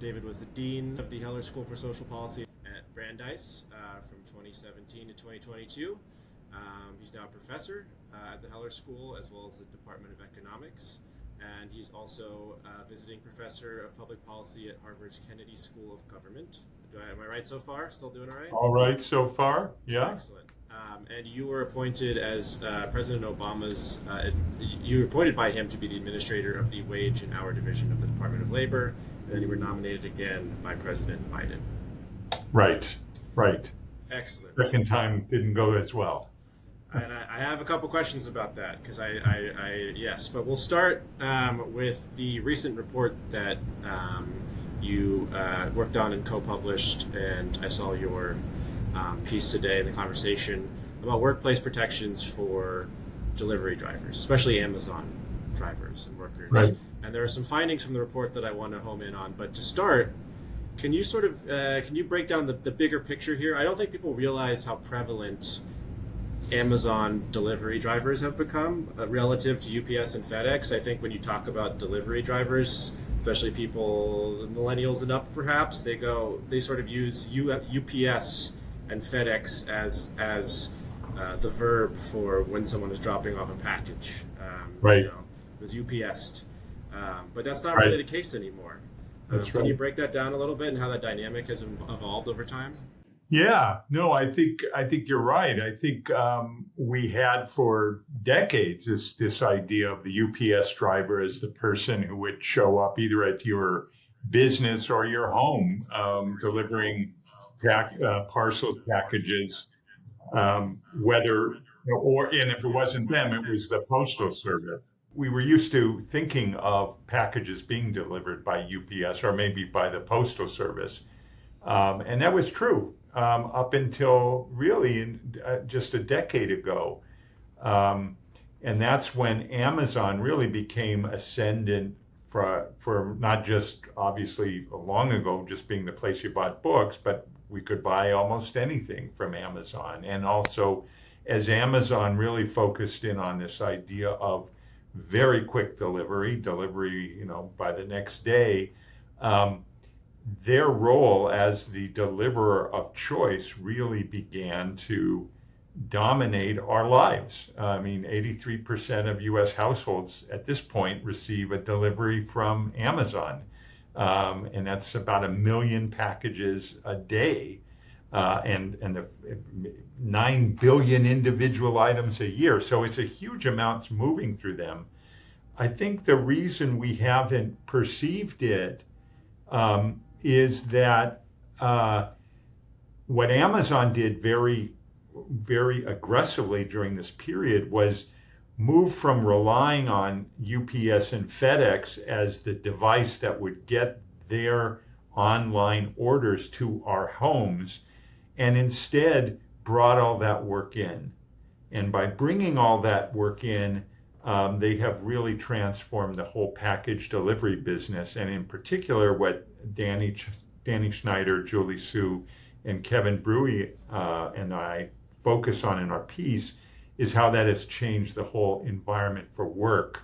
David was the Dean of the Heller School for Social Policy at Brandeis from 2017 to 2022. He's now a professor at the Heller School as well as the Department of Economics. And he's also a visiting professor of public policy at Harvard's Kennedy School of Government. Am I right so far? Still doing all right? All right so far, yeah. Excellent. And you were appointed as President Obama's, you were appointed by him to be the administrator of the Wage and Hour Division of the Department of Labor, and then you were nominated again by President Biden. Right. Excellent. Second time didn't go as well. And I have a couple questions about that, because yes, but we'll start with the recent report that you worked on and co-published, and I saw your piece today in the conversation about workplace protections for delivery drivers, especially Amazon drivers and workers. Right. And there are some findings from the report that I want to home in on. But to start, can you sort of can you break down the bigger picture here? I don't think people realize how prevalent Amazon delivery drivers have become relative to UPS and FedEx. I think when you talk about delivery drivers, especially people, millennials and up perhaps, they sort of use UPS and FedEx as the verb for when someone is dropping off a package. Right. It was UPS'd. But that's not really the case anymore. Can you break that down a little bit and how that dynamic has evolved over time? Yeah, no, I think you're right. I think we had for decades this idea of the UPS driver as the person who would show up either at your business or your home delivering parcels, packages, and if it wasn't them, it was the postal service. We were used to thinking of packages being delivered by UPS or maybe by the postal service, and that was true. Up until really just a decade ago. And that's when Amazon really became ascendant for not just obviously long ago, just being the place you bought books, but we could buy almost anything from Amazon. And also as Amazon really focused in on this idea of very quick delivery, by the next day, their role as the deliverer of choice really began to dominate our lives. I mean, 83% of U.S. households at this point receive a delivery from Amazon. And that's about 1 million packages a day, and the 9 billion individual items a year. So it's a huge amount moving through them. I think the reason we haven't perceived it is that what Amazon did very, very aggressively during this period was move from relying on UPS and FedEx as the device that would get their online orders to our homes, and instead brought all that work in. And by bringing all that work in, they have really transformed the whole package delivery business, and in particular what Danny Schneider, Julie Sue, and Kevin Brewy and I focus on in our piece is how that has changed the whole environment for work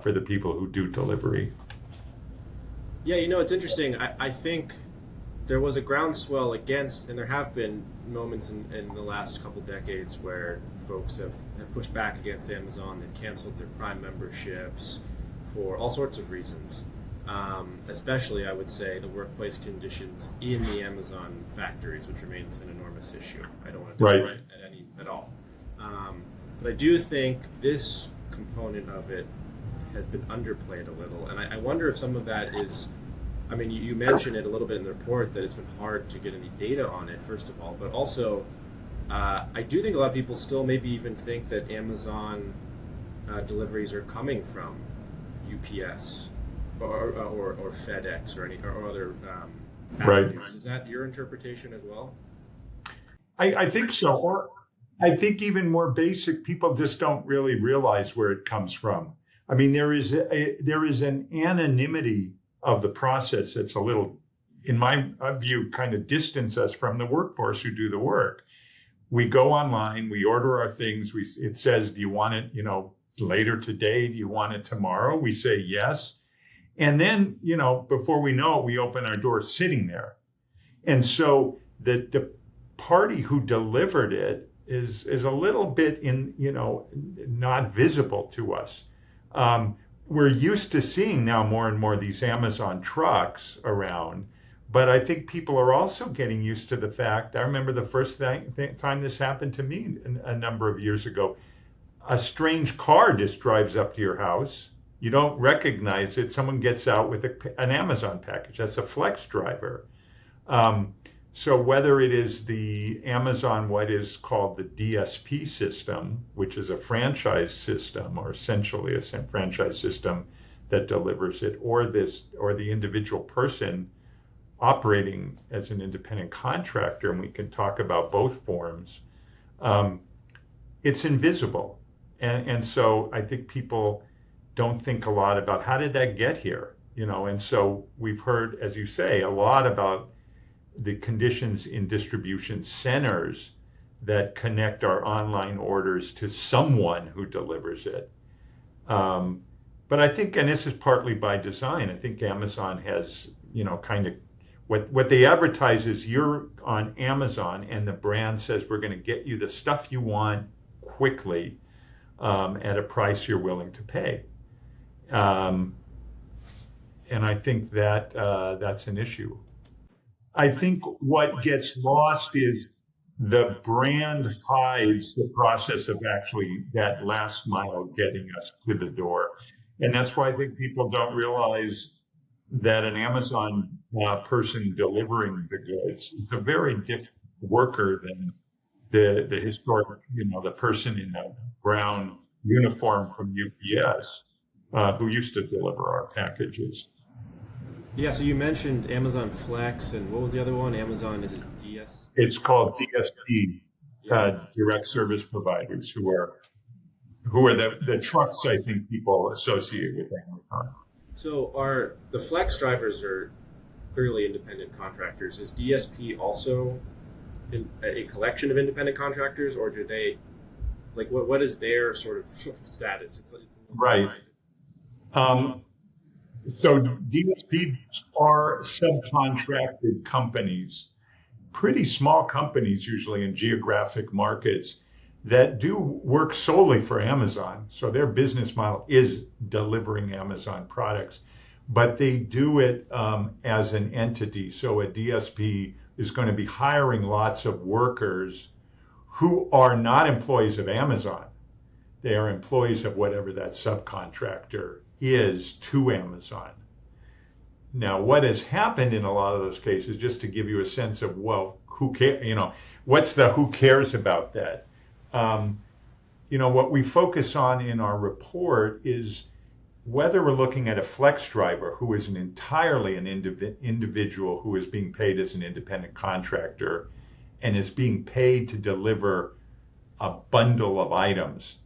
for the people who do delivery. Yeah, it's interesting. I think there was a groundswell against, and there have been moments in the last couple decades where folks have pushed back against Amazon. They've canceled their Prime memberships for all sorts of reasons. Especially, I would say, the workplace conditions in the Amazon factories, which remains an enormous issue. I don't want to deny it at all. But I do think this component of it has been underplayed a little. And I wonder if some of that is, I mean, you mentioned it a little bit in the report that it's been hard to get any data on it, first of all. But also, I do think a lot of people still maybe even think that Amazon deliveries are coming from UPS or FedEx or other avenues. Is that your interpretation as well? I think so. Or I think even more basic, people just don't really realize where it comes from. I mean, there is an anonymity of the process that's a little, in my view, kind of distance us from the workforce who do the work. We go online, we order our things. It says, do you want it, later today? Do you want it tomorrow? We say yes. And then, before we know it, we open our door sitting there. And so the party who delivered it is a little bit not visible to us. We're used to seeing now more and more these Amazon trucks around, but I think people are also getting used to the fact. I remember the first time this happened to me a number of years ago. A strange car just drives up to your house. You don't recognize it. Someone gets out with an Amazon package. That's a Flex driver. So whether it is the Amazon, what is called the DSP system, which is a franchise system or essentially a franchise system that delivers it, or the individual person operating as an independent contractor, and we can talk about both forms, it's invisible. And so I think people don't think a lot about how did that get here, and so we've heard, as you say, a lot about the conditions in distribution centers that connect our online orders to someone who delivers it. But I think, and this is partly by design, I think Amazon has, kind of what they advertise is you're on Amazon and the brand says we're going to get you the stuff you want quickly at a price you're willing to pay. And I think that that's an issue. I think what gets lost is the brand hides the process of actually that last mile getting us to the door. And that's why I think people don't realize that an Amazon person delivering the goods is a very different worker than the historic, the person in the brown uniform from UPS who used to deliver our packages. Yeah, so you mentioned Amazon Flex, and what was the other one? Amazon, is it DS? It's called DSP, direct service providers, who are the trucks I think people associate with Amazon. So are the Flex drivers are clearly independent contractors? Is DSP also a collection of independent contractors, or do they, what is their sort of status? It's right. So DSPs are subcontracted companies, pretty small companies usually in geographic markets that do work solely for Amazon. So their business model is delivering Amazon products, but they do it as an entity. So a DSP is going to be hiring lots of workers who are not employees of Amazon. They are employees of whatever that subcontractor is to Amazon. Now, what has happened in a lot of those cases, just to give you a sense of, well, who cares, what's the who cares about that? What we focus on in our report is whether we're looking at a Flex driver who is entirely an individual who is being paid as an independent contractor and is being paid to deliver a bundle of items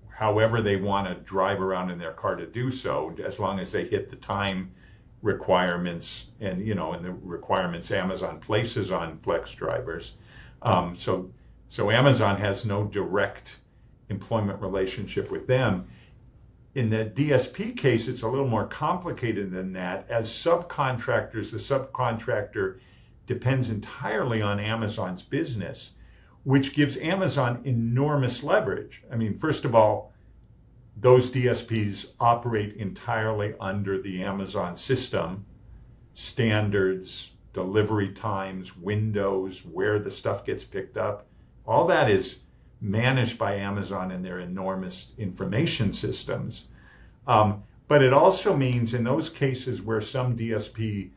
however they want to drive around in their car to do so, as long as they hit the time requirements and the requirements Amazon places on Flex drivers. So Amazon has no direct employment relationship with them. In the DSP case, it's a little more complicated than that. As subcontractors, the subcontractor depends entirely on Amazon's business, which gives Amazon enormous leverage. I mean, first of all, those DSPs operate entirely under the Amazon system, standards, delivery times, windows, where the stuff gets picked up. All that is managed by Amazon and their enormous information systems. But it also means in those cases where some DSP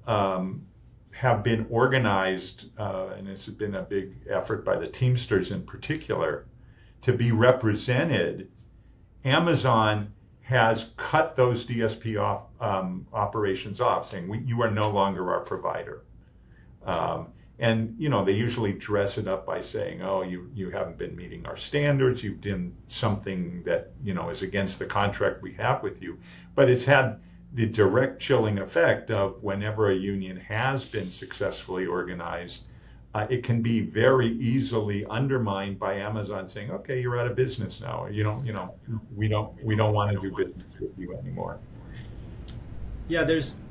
have been organized, and this has been a big effort by the Teamsters in particular, to be represented, Amazon has cut those DSP operations off, saying you are no longer our provider. And they usually dress it up by saying, oh, you haven't been meeting our standards, you've done something that is against the contract we have with you. But it's had the direct chilling effect of whenever a union has been successfully organized, it can be very easily undermined by Amazon saying, okay, you're out of business now. We don't want to do business with you anymore. Yeah,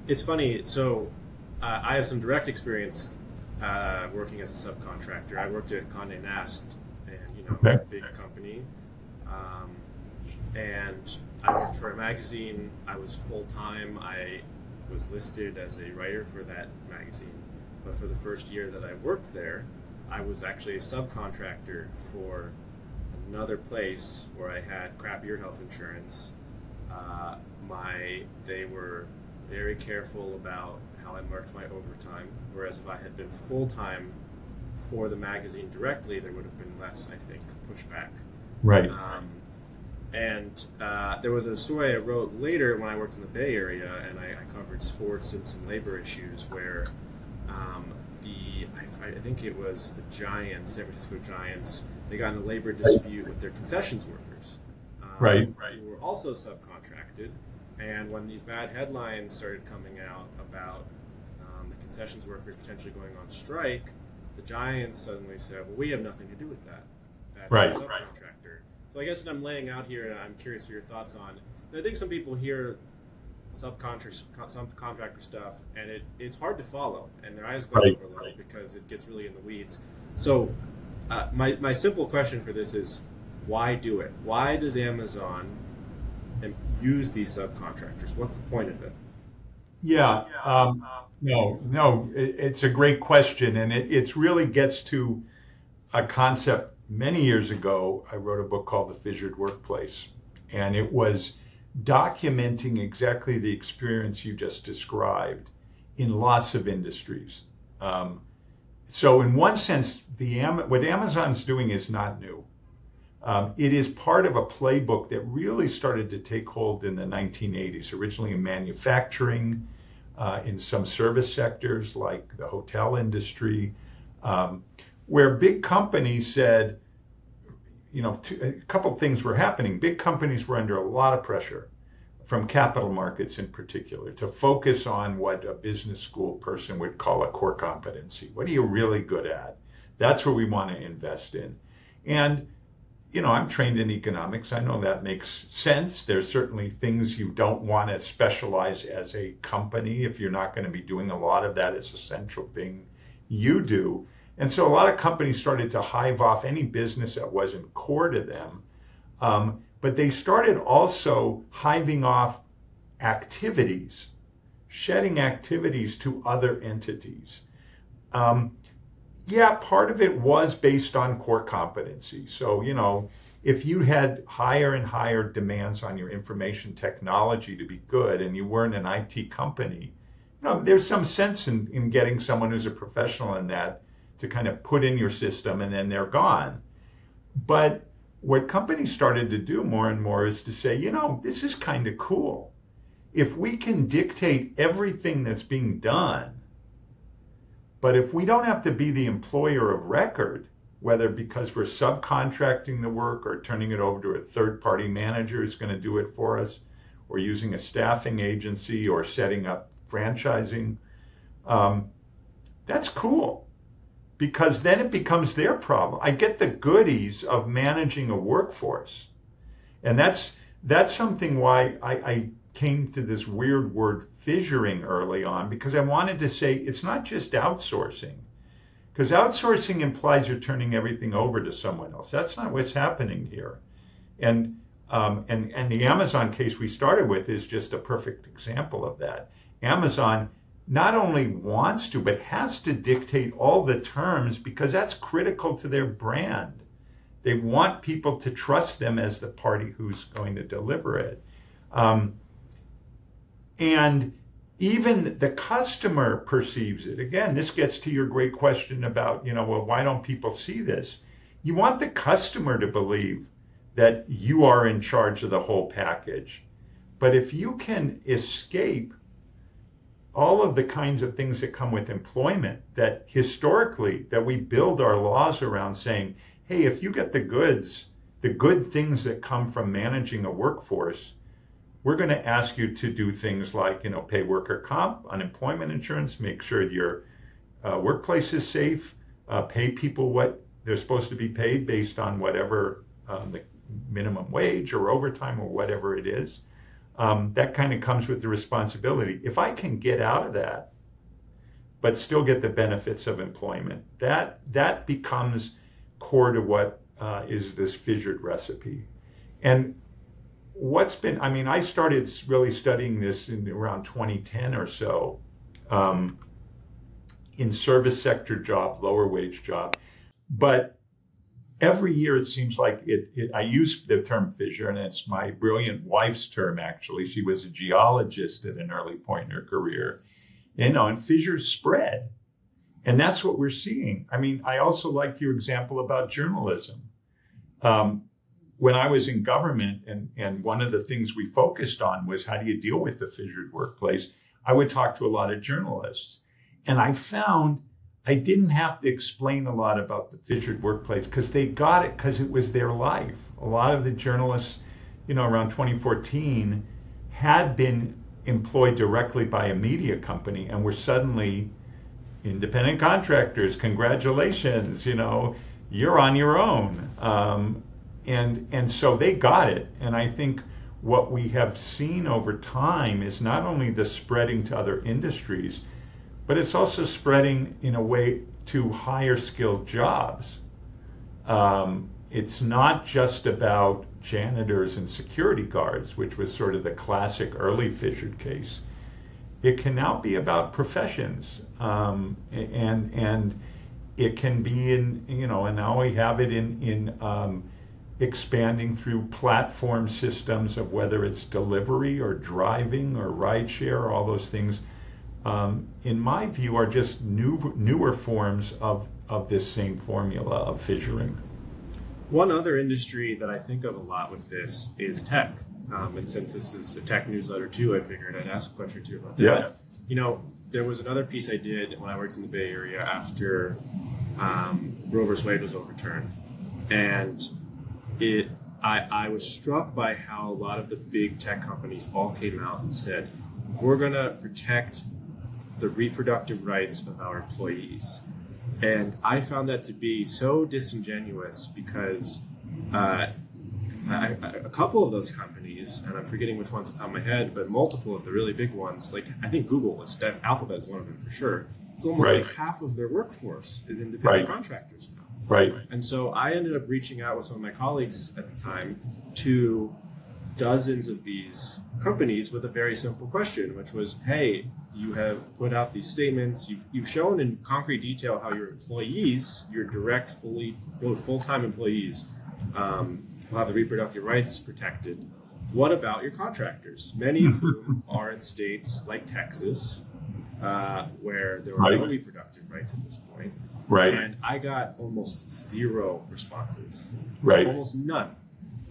it's funny. So I have some direct experience working as a subcontractor. I worked at Condé Nast, and Okay. big company, um, and I worked for a magazine. I was full time. I was listed as a writer for that magazine, but for the first year that I worked there, I was actually a subcontractor for another place where I had crappier health insurance. They were very careful about how I marked my overtime. Whereas if I had been full time for the magazine directly, there would have been less, I think, pushback. Right. And there was a story I wrote later when I worked in the Bay Area, and I covered sports and some labor issues where I think it was the Giants, San Francisco Giants, they got in a labor dispute with their concessions workers, Right. who were also subcontracted. And when these bad headlines started coming out about the concessions workers potentially going on strike, the Giants suddenly said, "Well, we have nothing to do with that. That's Right. a subcontractor." So I guess what I'm laying out here, and I'm curious for your thoughts on. I think some people hear subcontractor stuff, and it's hard to follow, and their eyes glaze Right. over a little because it gets really in the weeds. So my simple question for this is, why do it? Why does Amazon use these subcontractors? What's the point of it? Yeah. No. It's a great question, and it really gets to a concept. Many years ago, I wrote a book called The Fissured Workplace, and it was documenting exactly the experience you just described in lots of industries. So, in one sense, what Amazon's doing is not new. It is part of a playbook that really started to take hold in the 1980s, originally in manufacturing, in some service sectors like the hotel industry, where big companies said, a couple of things were happening. Big companies were under a lot of pressure from capital markets in particular to focus on what a business school person would call a core competency. What are you really good at? That's what we want to invest in. And I'm trained in economics. I know that makes sense. There's certainly things you don't want to specialize as a company if you're not going to be doing a lot of that as a central thing you do. And so a lot of companies started to hive off any business that wasn't core to them. But they started also hiving off activities, shedding activities to other entities. Yeah, part of it was based on core competency. So, if you had higher and higher demands on your information technology to be good and you weren't an IT company, there's some sense in getting someone who's a professional in that to kind of put in your system and then they're gone. But what companies started to do more and more is to say, this is kind of cool. If we can dictate everything that's being done, but if we don't have to be the employer of record, whether because we're subcontracting the work or turning it over to a third-party manager who's going to do it for us, or using a staffing agency or setting up franchising, that's cool. Because then it becomes their problem. I get the goodies of managing a workforce. And that's something why I came to this weird word fissuring early on, because I wanted to say it's not just outsourcing. Because outsourcing implies you're turning everything over to someone else. That's not what's happening here. And the Amazon case we started with is just a perfect example of that. Amazon not only wants to, but has to dictate all the terms because that's critical to their brand. They want people to trust them as the party who's going to deliver it. And even the customer perceives it. Again, this gets to your great question about, well, why don't people see this? You want the customer to believe that you are in charge of the whole package. But if you can escape all of the kinds of things that come with employment that historically that we build our laws around saying, hey, if you get the goods, the good things that come from managing a workforce, we're going to ask you to do things like, pay worker comp, unemployment insurance, make sure your workplace is safe, pay people what they're supposed to be paid based on whatever the minimum wage or overtime or whatever it is. that kind of comes with the responsibility. If I can get out of that, but still get the benefits of employment, that becomes core to what is this fissured recipe. And I started really studying this in around 2010 or so, in service sector job, lower wage job. But every year it seems like I use the term fissure, and it's my brilliant wife's term, actually. She was a geologist at an early point in her career, and fissures spread. And that's what we're seeing. I mean, I also liked your example about journalism. When I was in government, and one of the things we focused on was how do you deal with the fissured workplace, I would talk to a lot of journalists. And I found I didn't have to explain a lot about the fissured workplace because they got it because it was their life. A lot of the journalists, around 2014, had been employed directly by a media company and were suddenly independent contractors. Congratulations, you're on your own. And so they got it. And I think what we have seen over time is not only the spreading to other industries, but it's also spreading in a way to higher skilled jobs. It's not just about janitors and security guards, which was sort of the classic early fissured case. It can now be about professions, and it can be and now we have it in expanding through platform systems of whether it's delivery or driving or rideshare, all those things. In my view, are just newer forms of this same formula of fissuring. One other industry that I think of a lot with this is tech. And since this is a tech newsletter too, I figured I'd ask a question or two about that. Yeah. There was another piece I did when I worked in the Bay Area after Roe vs. Wade was overturned. And I was struck by how a lot of the big tech companies all came out and said, we're going to protect the reproductive rights of our employees. And I found that to be so disingenuous because a couple of those companies, and I'm forgetting which ones off the top of my head, but multiple of the really big ones, like I think Google is, Alphabet is one of them for sure. It's almost like half of their workforce is independent contractors now. Right. And so I ended up reaching out with some of my colleagues at the time to dozens of these companies with a very simple question, which was, hey, you have put out these statements, you've shown in concrete detail how your employees, your direct, full-time employees, will have the reproductive rights protected. What about your contractors? Many of whom are in states like Texas, where there are no reproductive rights at this point. Right. And I got almost zero responses. Right. Almost none.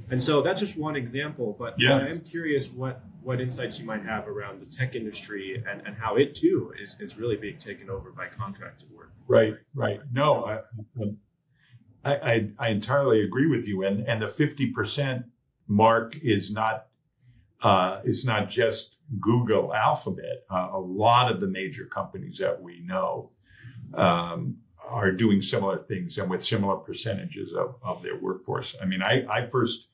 And so that's just one example, but I am curious what insights you might have around the tech industry and how it too is really being taken over by contracted work. Right. No, I entirely agree with you. And the 50% mark is not just Google, Alphabet. A lot of the major companies that we know are doing similar things and with similar percentages of their workforce. I mean, I first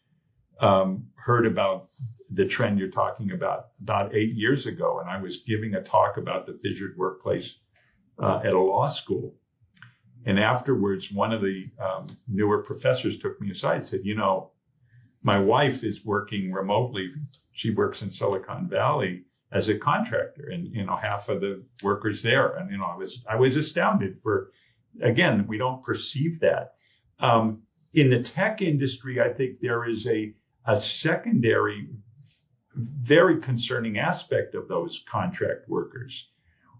heard about the trend you're talking about 8 years ago, and I was giving a talk about the fissured workplace at a law school. And afterwards, one of the newer professors took me aside and said, my wife is working remotely. She works in Silicon Valley as a contractor, and half of the workers there. And I was astounded. Again, we don't perceive that. In the tech industry, I think there is a secondary, very concerning aspect of those contract workers,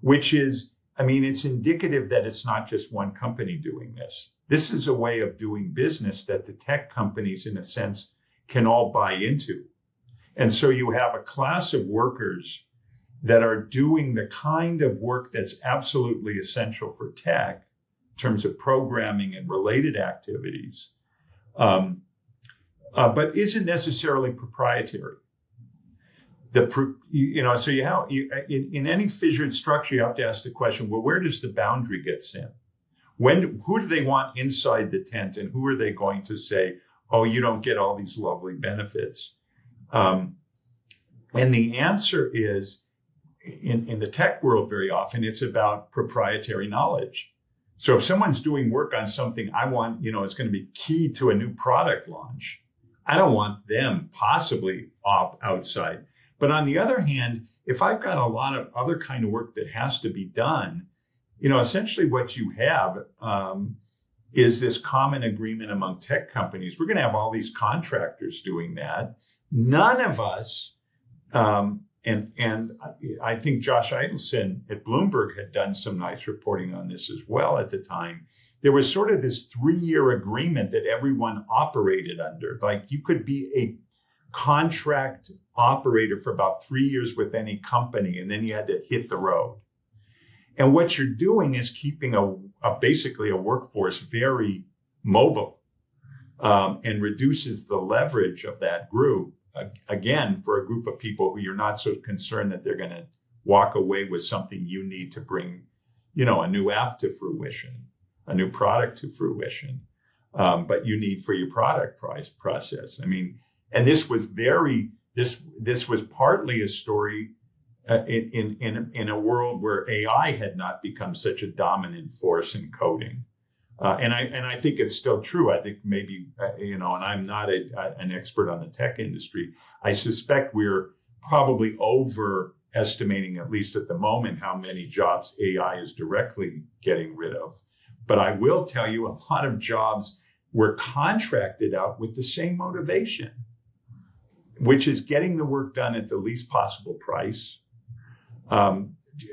which is, it's indicative that it's not just one company doing this. This is a way of doing business that the tech companies, in a sense, can all buy into. And so you have a class of workers that are doing the kind of work that's absolutely essential for tech in terms of programming and related activities, but isn't necessarily proprietary. So in any fissured structure, you have to ask the question, well, where does the boundary get set? Who do they want inside the tent, and who are they going to say, oh, you don't get all these lovely benefits? And the answer is, in the tech world, very often it's about proprietary knowledge. So if someone's doing work on something I want, it's going to be key to a new product launch, I don't want them possibly off outside. But on the other hand, if I've got a lot of other kind of work that has to be done, essentially what you have is this common agreement among tech companies. We're going to have all these contractors doing that. None of us, and I think Josh Idelson at Bloomberg had done some nice reporting on this as well at the time. There was sort of this 3-year agreement that everyone operated under. Like you could be a contract operator for about 3 years with any company, and then you had to hit the road. And what you're doing is keeping basically a workforce very mobile, and reduces the leverage of that group. Again, for a group of people who you're not so concerned that they're going to walk away with something you need to bring, a new app to fruition, a new product to fruition, but you need for your product process. I mean, and this was partly a story in a world where AI had not become such a dominant force in coding. And I think it's still true. I think maybe, and I'm not an expert on the tech industry. I suspect we're probably overestimating, at least at the moment, how many jobs AI is directly getting rid of. But I will tell you, a lot of jobs were contracted out with the same motivation, which is getting the work done at the least possible price.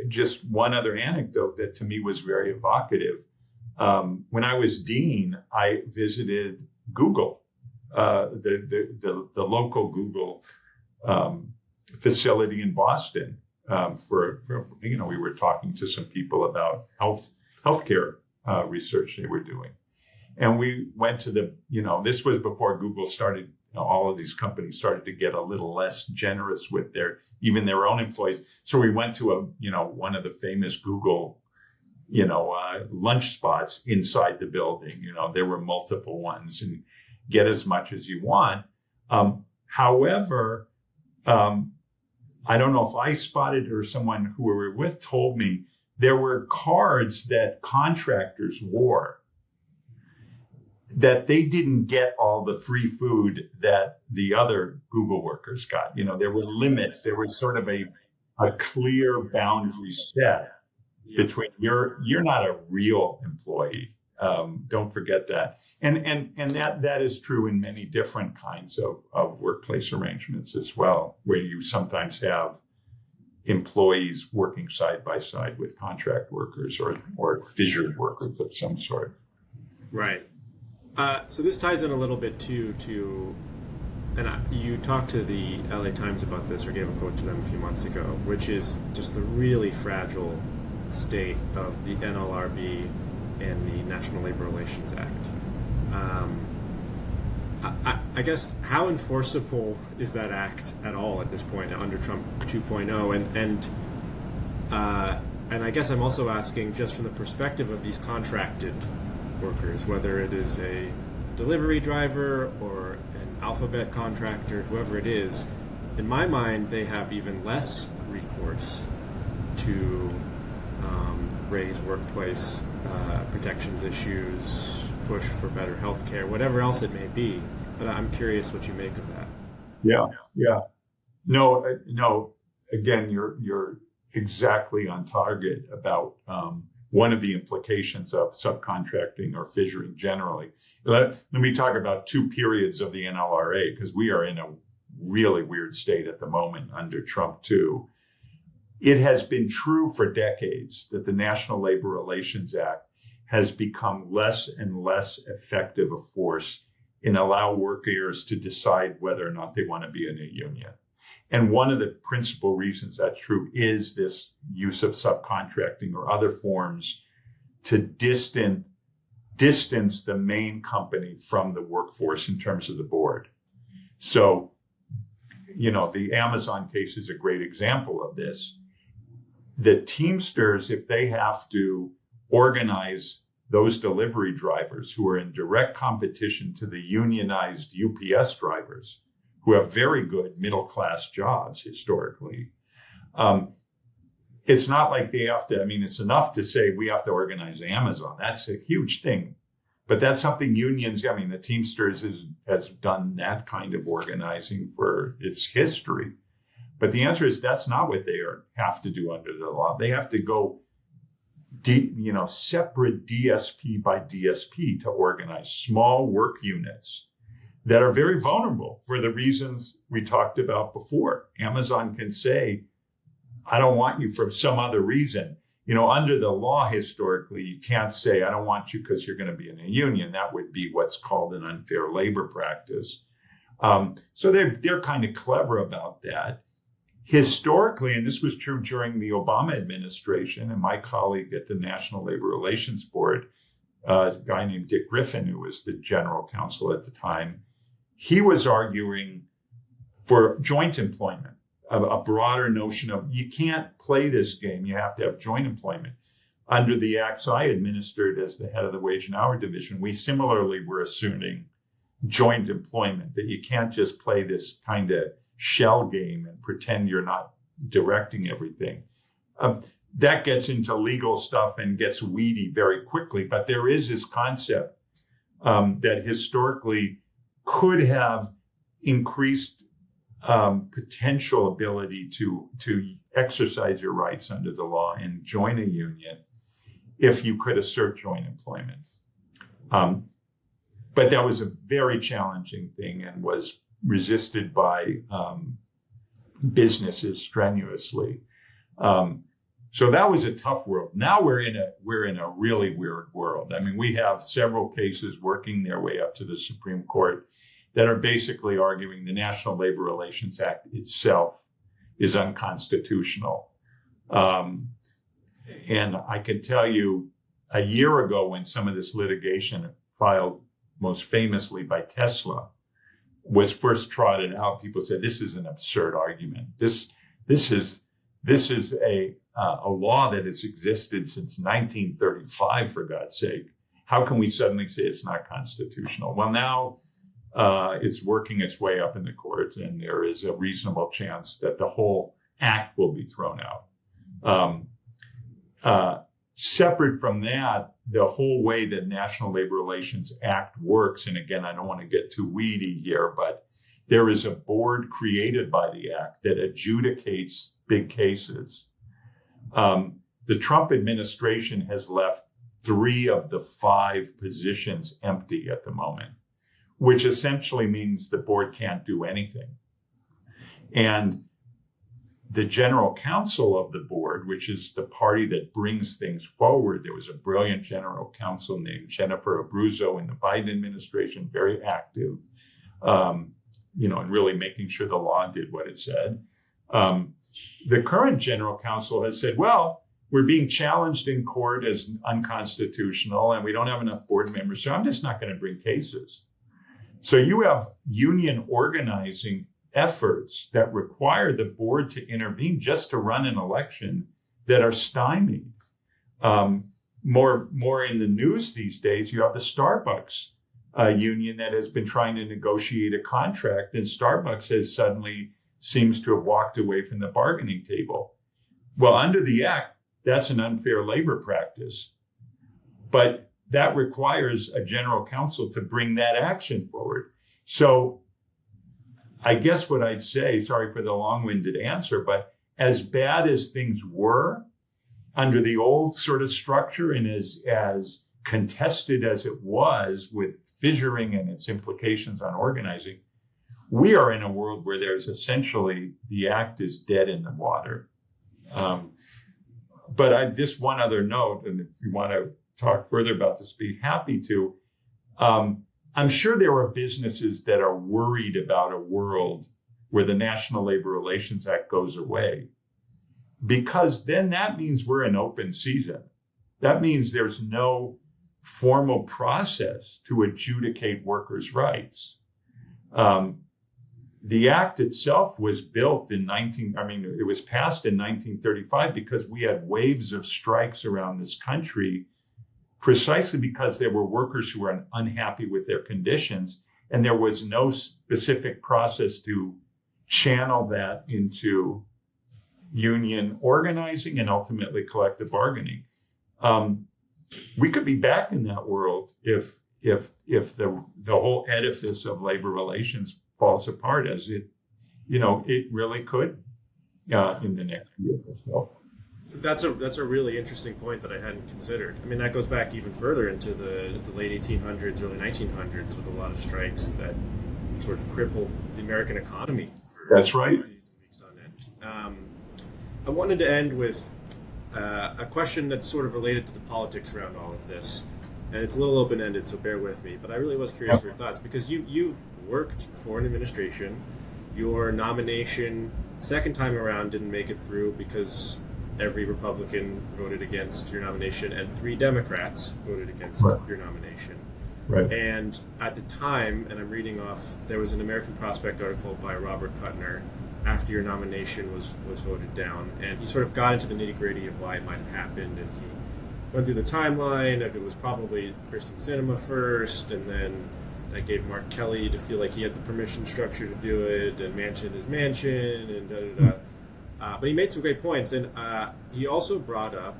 Just one other anecdote that to me was very evocative. When I was dean, I visited Google, the local Google facility in Boston. We were talking to some people about healthcare research they were doing, and we went to this was before Google started. All of these companies started to get a little less generous with their own employees. So we went to one of the famous Google lunch spots inside the building. There were multiple ones, and get as much as you want. However, I don't know if I spotted it or someone who we were with told me there were cards that contractors wore that they didn't get all the free food that the other Google workers got. There were limits. There was sort of a clear boundary set between you're not a real employee. Don't forget that. And that is true in many different kinds of workplace arrangements as well, where you sometimes have employees working side by side with contract workers or fissured workers of some sort. Right. So this ties in a little bit too you talked to the LA Times about this, or gave a quote to them a few months ago, which is just the really fragile state of the NLRB and the National Labor Relations Act. I guess how enforceable is that act at all at this point under Trump 2.0? And I guess I'm also asking, just from the perspective of these contracted workers, whether it is a delivery driver or an Alphabet contractor, whoever it is, in my mind, they have even less recourse to raise workplace protections issues, push for better health care, whatever else it may be. But I'm curious what you make of that. Yeah. No. Again, you're exactly on target about one of the implications of subcontracting or fissuring generally. Let me talk about 2 periods of the NLRA, because we are in a really weird state at the moment under Trump too. It has been true for decades that the National Labor Relations Act has become less and less effective a force in allow workers to decide whether or not they want to be in a union. And one of the principal reasons that's true is this use of subcontracting or other forms to distance the main company from the workforce in terms of the board. So, the Amazon case is a great example of this. The Teamsters, if they have to organize those delivery drivers who are in direct competition to the unionized UPS drivers, who have very good middle-class jobs historically. It's not like they have to, I mean, it's enough to say we have to organize Amazon. That's a huge thing. But that's something unions, I mean, the Teamsters has done that kind of organizing for its history. But the answer is that's not what they have to do under the law. They have to go separate DSP by DSP to organize small work units that are very vulnerable for the reasons we talked about before. Amazon can say, I don't want you for some other reason. Under the law, historically, you can't say, I don't want you because you're going to be in a union. That would be what's called an unfair labor practice. So they're kind of clever about that. Historically, and this was true during the Obama administration, and my colleague at the National Labor Relations Board, a guy named Dick Griffin, who was the general counsel at the time, he was arguing for joint employment, a broader notion of you can't play this game, you have to have joint employment. Under the acts I administered as the head of the Wage and Hour Division, we similarly were asserting joint employment, that you can't just play this kind of shell game and pretend you're not directing everything. That gets into legal stuff and gets weedy very quickly, but there is this concept that historically could have increased potential ability to exercise your rights under the law and join a union if you could assert joint employment. But that was a very challenging thing and was resisted by businesses strenuously. So that was a tough world. Now we're in a really weird world. I mean, we have several cases working their way up to the Supreme Court that are basically arguing the National Labor Relations Act itself is unconstitutional. And I can tell you, a year ago when some of this litigation filed most famously by Tesla was first trotted out, people said, this is an absurd argument. This is a law that has existed since 1935, for God's sake. How can we suddenly say it's not constitutional? Well, now it's working its way up in the courts, and there is a reasonable chance that the whole act will be thrown out. Separate from that, the whole way the National Labor Relations Act works, and again, I don't want to get too weedy here, but there is a board created by the act that adjudicates big cases. The Trump administration has left 3 of the 5 positions empty at the moment, which essentially means the board can't do anything. And the general counsel of the board, which is the party that brings things forward, there was a brilliant general counsel named Jennifer Abruzzo in the Biden administration, very active, and really making sure the law did what it said. The current general counsel has said, well, we're being challenged in court as unconstitutional and we don't have enough board members, so I'm just not going to bring cases. So you have union organizing efforts that require the board to intervene just to run an election that are stymied. More in the news these days, you have the Starbucks union that has been trying to negotiate a contract, and Starbucks has suddenly seems to have walked away from the bargaining table. Well, under the act, that's an unfair labor practice, but that requires a general counsel to bring that action forward. So I guess what I'd say, sorry for the long-winded answer, but as bad as things were under the old sort of structure and as contested as it was with fissuring and its implications on organizing, we are in a world where there's essentially the act is dead in the water. But just one other note, and if you want to talk further about this, be happy to. I'm sure there are businesses that are worried about a world where the National Labor Relations Act goes away, because then that means we're in open season. That means there's no formal process to adjudicate workers' rights. The act itself was built in it was passed in 1935 because we had waves of strikes around this country, precisely because there were workers who were unhappy with their conditions. and there was no specific process to channel that into union organizing and ultimately collective bargaining. We could be back in that world if the whole edifice of labor relations falls apart, as it really could in the next year or so. That's a really interesting point that I hadn't considered. I mean, that goes back even further into the late 1800s, early 1900s, with a lot of strikes that sort of crippled the American economy for That's right. days and weeks on end. I wanted to end with a question that's sort of related to the politics around all of this, and it's a little open-ended, so bear with me. But I really was curious for your thoughts, because you've worked for an administration. Your nomination second time around didn't make it through because every Republican voted against your nomination, and 3 Democrats voted against your nomination. Right. And at the time, and I'm reading off, there was an American Prospect article by Robert Kuttner after your nomination was voted down, and he sort of got into the nitty-gritty of why it might have happened, and he went through the timeline of it was probably Kristen Sinema first, and then that gave Mark Kelly to feel like he had the permission structure to do it, and Manchin is Manchin, and da-da-da. But he made some great points, and he also brought up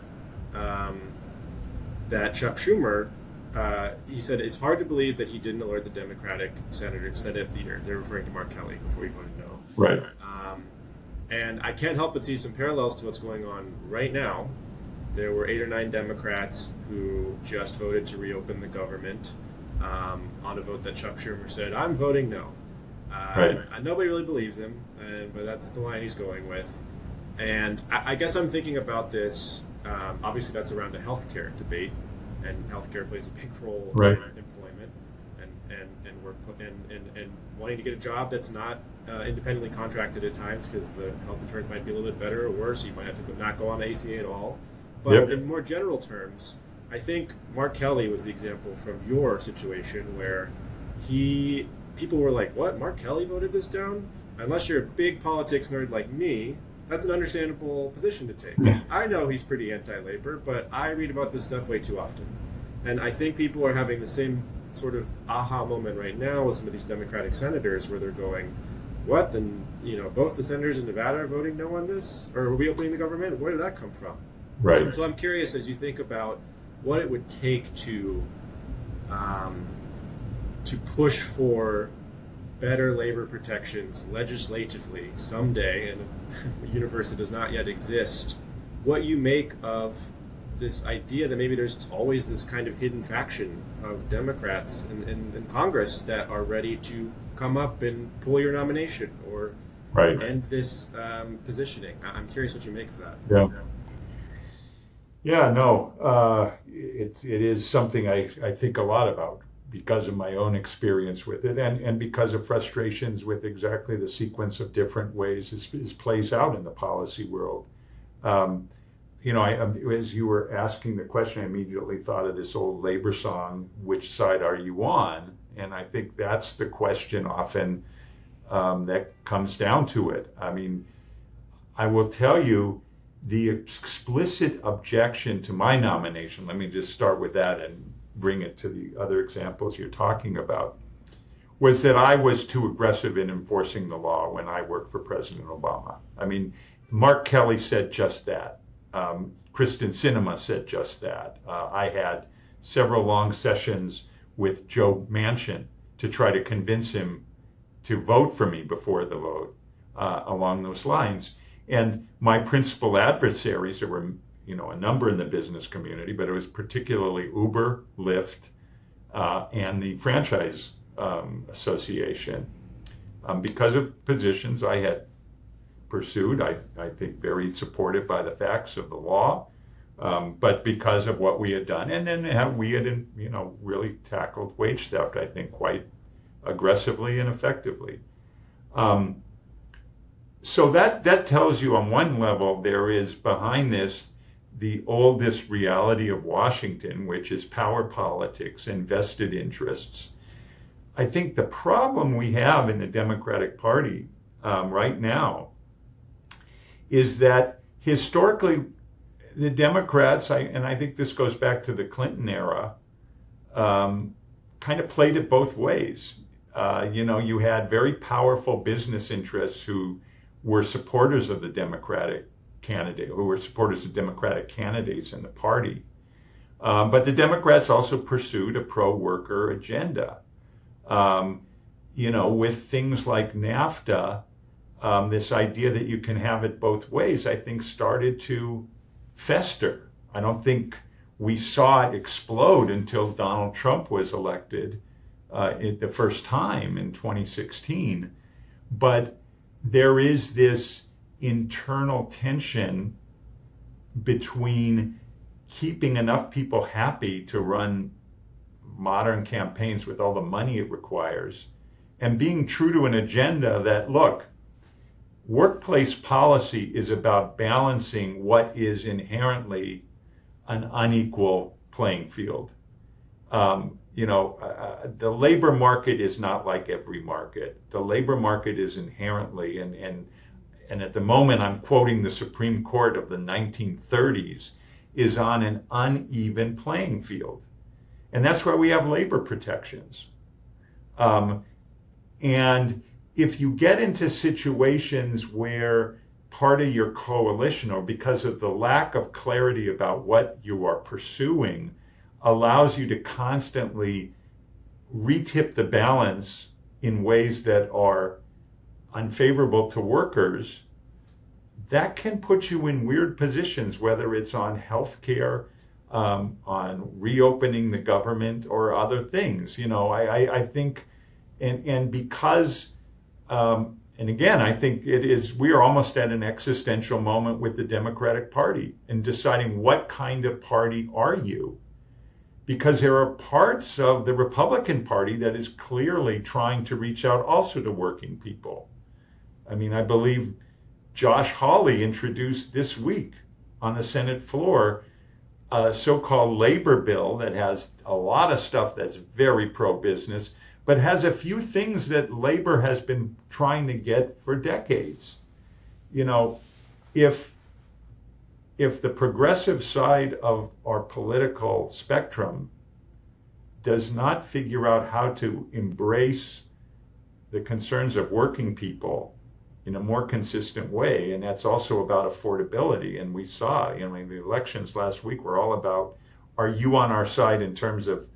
that Chuck Schumer, he said it's hard to believe that he didn't alert the Democratic Senate leader. They're referring to Mark Kelly before he voted no. Right. And I can't help but see some parallels to what's going on right now. There were 8 or 9 Democrats who just voted to reopen the government on a vote that Chuck Schumer said, I'm voting no. Right. Nobody really believes him, but that's the line he's going with. And I guess I'm thinking about this. Obviously, that's around a healthcare debate, and healthcare plays a big role Right. in employment and work and wanting to get a job that's not independently contracted at times, because the health insurance might be a little bit better or worse. You might have to not go on ACA at all. But in more general terms, I think Mark Kelly was the example from your situation where people were like, what, Mark Kelly voted this down? Unless you're a big politics nerd like me, that's an understandable position to take. I know he's pretty anti-labor, but I read about this stuff way too often. And I think people are having the same sort of aha moment right now with some of these Democratic senators where they're going, what, then, both the senators in Nevada are voting no on this? Or are we opening the government? Where did that come from? Right. And so I'm curious, as you think about what it would take to push for better labor protections legislatively someday in a universe that does not yet exist, what you make of this idea that maybe there's always this kind of hidden faction of Democrats in Congress that are ready to come up and pull your nomination or end this positioning. I'm curious what you make of that. Yeah. Yeah, no, it is something I think a lot about because of my own experience with it, and because of frustrations with exactly the sequence of different ways this plays out in the policy world. As you were asking the question, I immediately thought of this old labor song, "Which side are you on?" And I think that's the question often that comes down to it. I mean, I will tell you, the explicit objection to my nomination, let me just start with that and bring it to the other examples you're talking about, was that I was too aggressive in enforcing the law when I worked for President Obama. I mean, Mark Kelly said just that. Kristen Sinema said just that. I had several long sessions with Joe Manchin to try to convince him to vote for me before the vote along those lines. And my principal adversaries, there were a number in the business community, but it was particularly Uber, Lyft, and the Franchise Association. Because of positions I had pursued, I think very supported by the facts of the law, but because of what we had done. And then how we had, really tackled wage theft, I think, quite aggressively and effectively. So that tells you on one level there is behind this the oldest reality of Washington, which is power politics and vested interests. I think the problem we have in the Democratic Party right now is that historically the Democrats, and I think this goes back to the Clinton era, kind of played it both ways. You had very powerful business interests who were supporters of the Democratic candidate, who were supporters of Democratic candidates in the party. But the Democrats also pursued a pro-worker agenda. With things like NAFTA, this idea that you can have it both ways, I think, started to fester. I don't think we saw it explode until Donald Trump was elected the first time in 2016. But there is this internal tension between keeping enough people happy to run modern campaigns with all the money it requires and being true to an agenda that, look, workplace policy is about balancing what is inherently an unequal playing field. The labor market is not like every market. The labor market is inherently, and at the moment I'm quoting the Supreme Court of the 1930s, is on an uneven playing field. And that's why we have labor protections. And if you get into situations where part of your coalition, or because of the lack of clarity about what you are pursuing, allows you to constantly retip the balance in ways that are unfavorable to workers, that can put you in weird positions, whether it's on healthcare, on reopening the government, or other things. I think, and because, and again, I think we are almost at an existential moment with the Democratic Party in deciding what kind of party are you? Because there are parts of the Republican Party that is clearly trying to reach out also to working people. I mean, I believe Josh Hawley introduced this week on the Senate floor a so-called labor bill that has a lot of stuff that's very pro-business, but has a few things that labor has been trying to get for decades. If the progressive side of our political spectrum does not figure out how to embrace the concerns of working people in a more consistent way, and that's also about affordability. And we saw, the elections last week were all about, are you on our side in terms of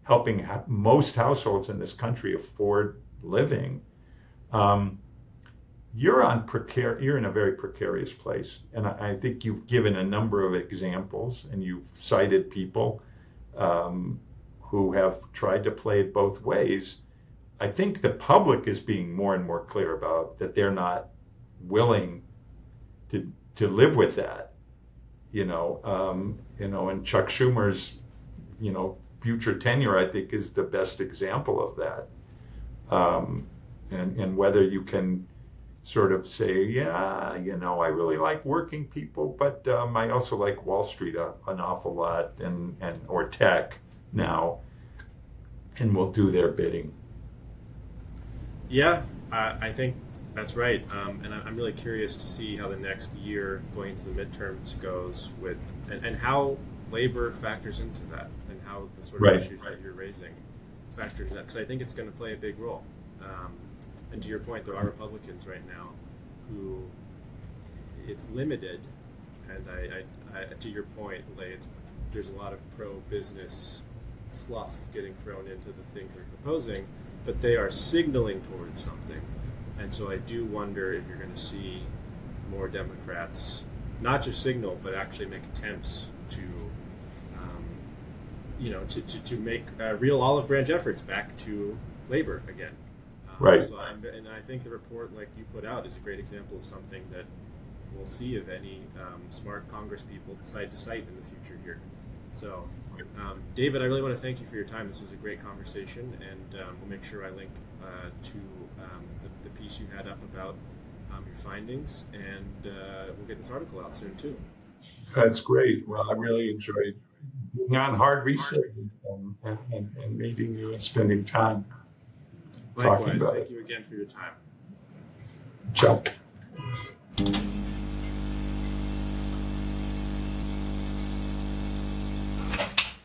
helping most households in this country afford living? You're in a very precarious place. And I think you've given a number of examples, and you've cited people who have tried to play it both ways. I think the public is being more and more clear about that they're not willing to live with that, and Chuck Schumer's, future tenure, I think, is the best example of that. And whether you can sort of say, yeah, I really like working people, but I also like Wall Street an awful lot, or tech now, and will do their bidding. Yeah, I think that's right. And I'm really curious to see how the next year going into the midterms goes and how labor factors into that, and how the sort of issues that you're raising factor into that, because I think it's going to play a big role. And to your point, there are Republicans right now who it's limited, and I to your point, there's a lot of pro-business fluff getting thrown into the things they're proposing, but they are signaling towards something. And so I do wonder if you're going to see more Democrats not just signal, but actually make attempts to make real olive branch efforts back to labor again. Right. And I think the report, like you put out, is a great example of something that we'll see if any smart Congress people decide to cite in the future here. So, David, I really want to thank you for your time. This was a great conversation, and we'll make sure I link to the piece you had up about your findings, and we'll get this article out soon too. That's great. Well, I really enjoyed being on Hard Reset and meeting you and spending time. Likewise, thank you again for your time. Ciao.